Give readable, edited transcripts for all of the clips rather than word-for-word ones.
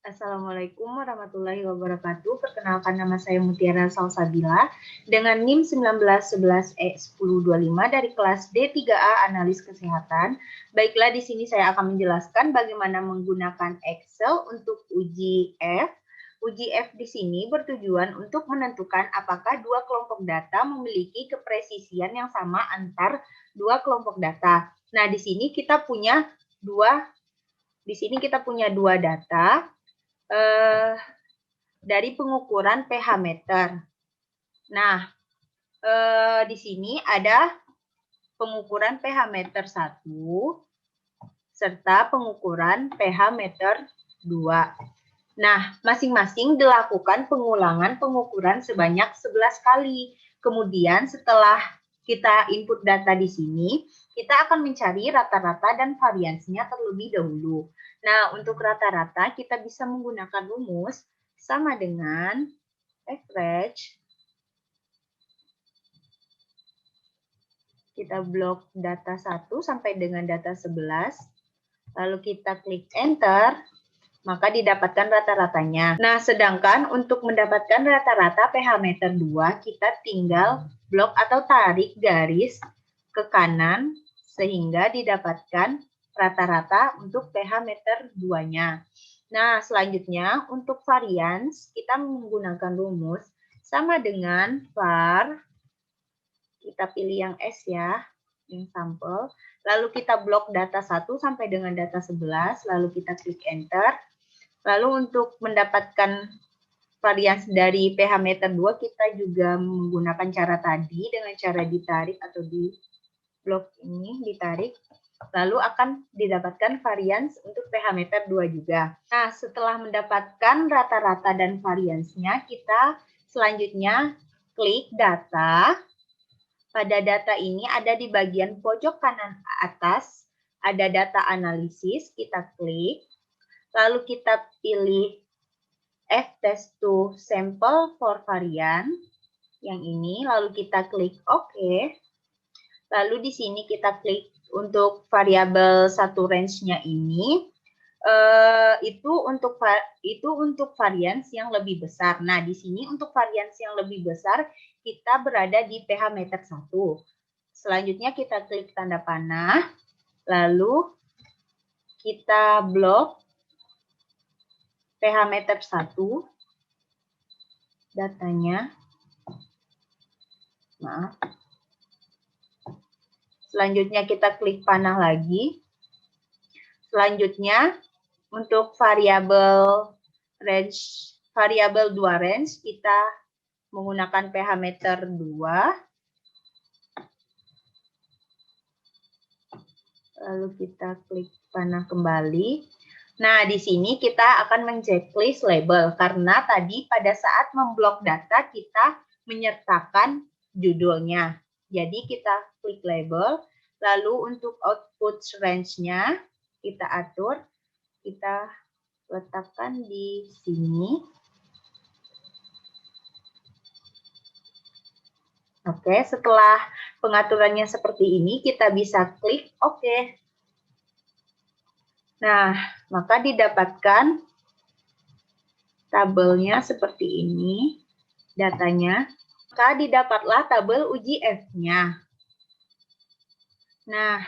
Assalamualaikum warahmatullahi wabarakatuh. Perkenalkan, nama saya Mutiara Salsabila dengan NIM 1911E1025 dari kelas D3A Analis Kesehatan. Baiklah, di sini saya akan menjelaskan bagaimana menggunakan Excel untuk uji F. Uji F di sini bertujuan untuk menentukan apakah dua kelompok data memiliki kepresisian yang sama antar dua kelompok data. Nah, di sini kita punya dua data dari pengukuran pH meter. Nah, di sini ada pengukuran pH meter 1 serta pengukuran pH meter 2. Nah, masing-masing dilakukan pengulangan pengukuran sebanyak 11 kali. Kemudian setelah kita input data di sini, kita akan mencari rata-rata dan variansinya terlebih dahulu. Nah, untuk rata-rata kita bisa menggunakan rumus sama dengan average. Kita blok data 1 sampai dengan data 11. Lalu kita klik enter, maka didapatkan rata-ratanya. Nah, sedangkan untuk mendapatkan rata-rata pH meter 2, kita tinggal blok atau tarik garis ke kanan sehingga didapatkan rata-rata untuk pH meter 2-nya. Nah, selanjutnya untuk varians, kita menggunakan rumus sama dengan var, kita pilih yang S ya, yang sampel, lalu kita blok data 1 sampai dengan data 11, lalu kita klik enter. Lalu untuk mendapatkan varians dari pH meter 2, kita juga menggunakan cara tadi dengan cara ditarik atau di blok ini ditarik. Lalu akan didapatkan varians untuk pH meter 2 juga. Nah, setelah mendapatkan rata-rata dan variansnya, kita selanjutnya klik data. Pada data ini ada di bagian pojok kanan atas, ada data analisis, kita klik. Lalu kita pilih F-test to sample for varian yang ini, lalu kita klik OK. Lalu di sini kita klik untuk variabel satu range-nya ini, itu untuk varians yang lebih besar. Nah, di sini untuk varians yang lebih besar kita berada di pH meter 1. Selanjutnya kita klik tanda panah, lalu kita blok pH meter 1 datanya. Maaf. Selanjutnya kita klik panah lagi. Selanjutnya untuk variabel 2 range kita menggunakan pH meter 2. Lalu kita klik panah kembali. Nah, di sini kita akan men-checklist label karena tadi pada saat memblok data kita menyertakan judulnya. Jadi kita klik label, lalu untuk output range-nya kita atur, kita letakkan di sini. Oke, setelah pengaturannya seperti ini, kita bisa klik OK. Nah, maka didapatkan tabelnya seperti ini, datanya. Maka didapatlah tabel uji F-nya. Nah,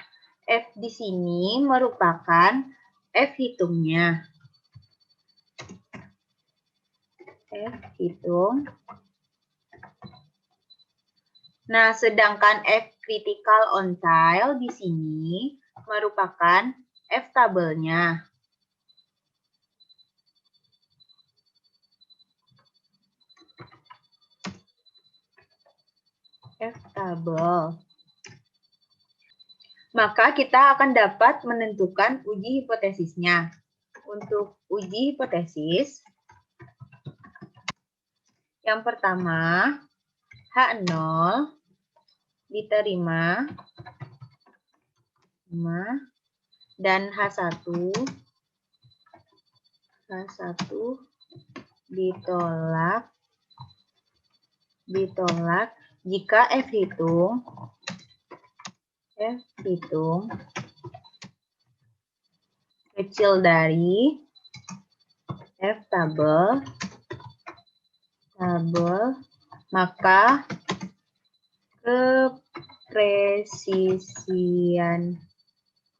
F di sini merupakan F hitungnya. F hitung. Nah, sedangkan F critical on tile di sini merupakan F tabelnya. F tabel. Maka kita akan dapat menentukan uji hipotesisnya. Untuk uji hipotesis, yang pertama, H0 diterima, dan H1 ditolak jika F hitung kecil dari F tabel, maka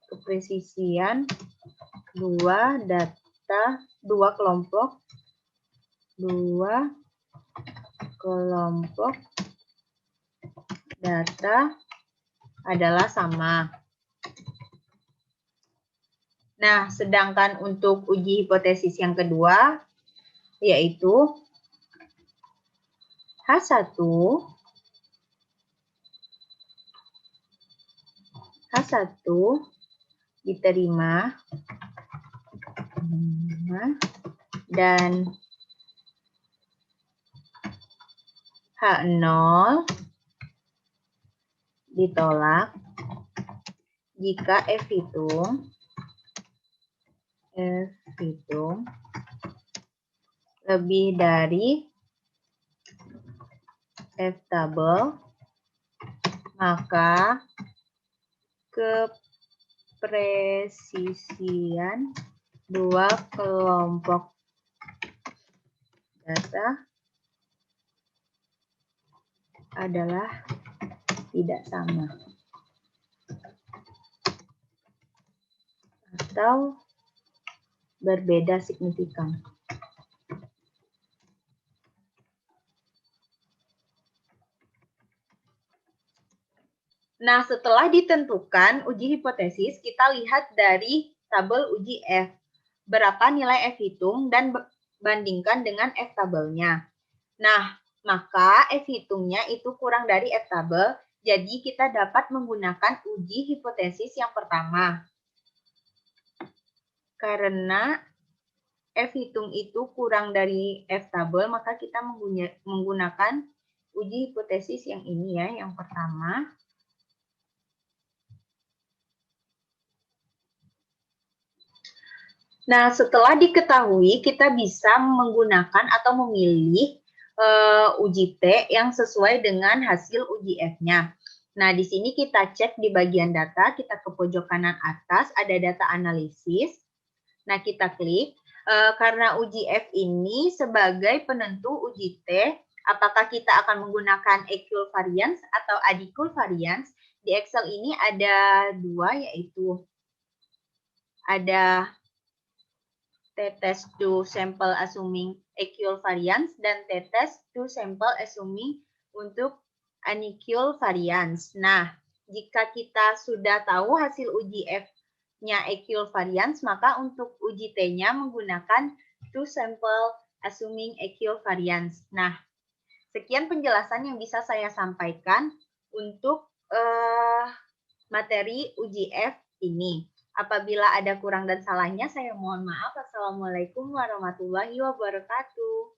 kepresisian dua kelompok data adalah sama. Nah, sedangkan untuk uji hipotesis yang kedua, yaitu H1 diterima dan H0 ditolak jika F hitung lebih dari F tabel, maka kepresisian dua kelompok data adalah tidak sama atau berbeda signifikan. Nah, setelah ditentukan uji hipotesis, kita lihat dari tabel uji F. Berapa nilai F hitung dan bandingkan dengan F tabelnya. Nah, maka F hitungnya itu kurang dari F tabel, jadi kita dapat menggunakan uji hipotesis yang pertama. Karena F hitung itu kurang dari F tabel, maka kita menggunakan uji hipotesis yang ini ya, yang pertama. Nah, setelah diketahui, kita bisa menggunakan atau memilih uji T yang sesuai dengan hasil uji F-nya. Nah, di sini kita cek di bagian data, kita ke pojok kanan atas, ada data analisis. Nah, kita klik. Karena uji F ini sebagai penentu uji T, apakah kita akan menggunakan equivariance atau adicovariance. Di Excel ini ada dua, yaitu ada t-test to sample assuming equivariance dan t-test to sample assuming untuk unequivariance. Nah, jika kita sudah tahu hasil uji F-nya equivariance, maka untuk uji T-nya menggunakan to sample assuming equivariance. Nah, sekian penjelasan yang bisa saya sampaikan untuk materi uji F ini. Apabila ada kurang dan salahnya, saya mohon maaf. Assalamualaikum warahmatullahi wabarakatuh.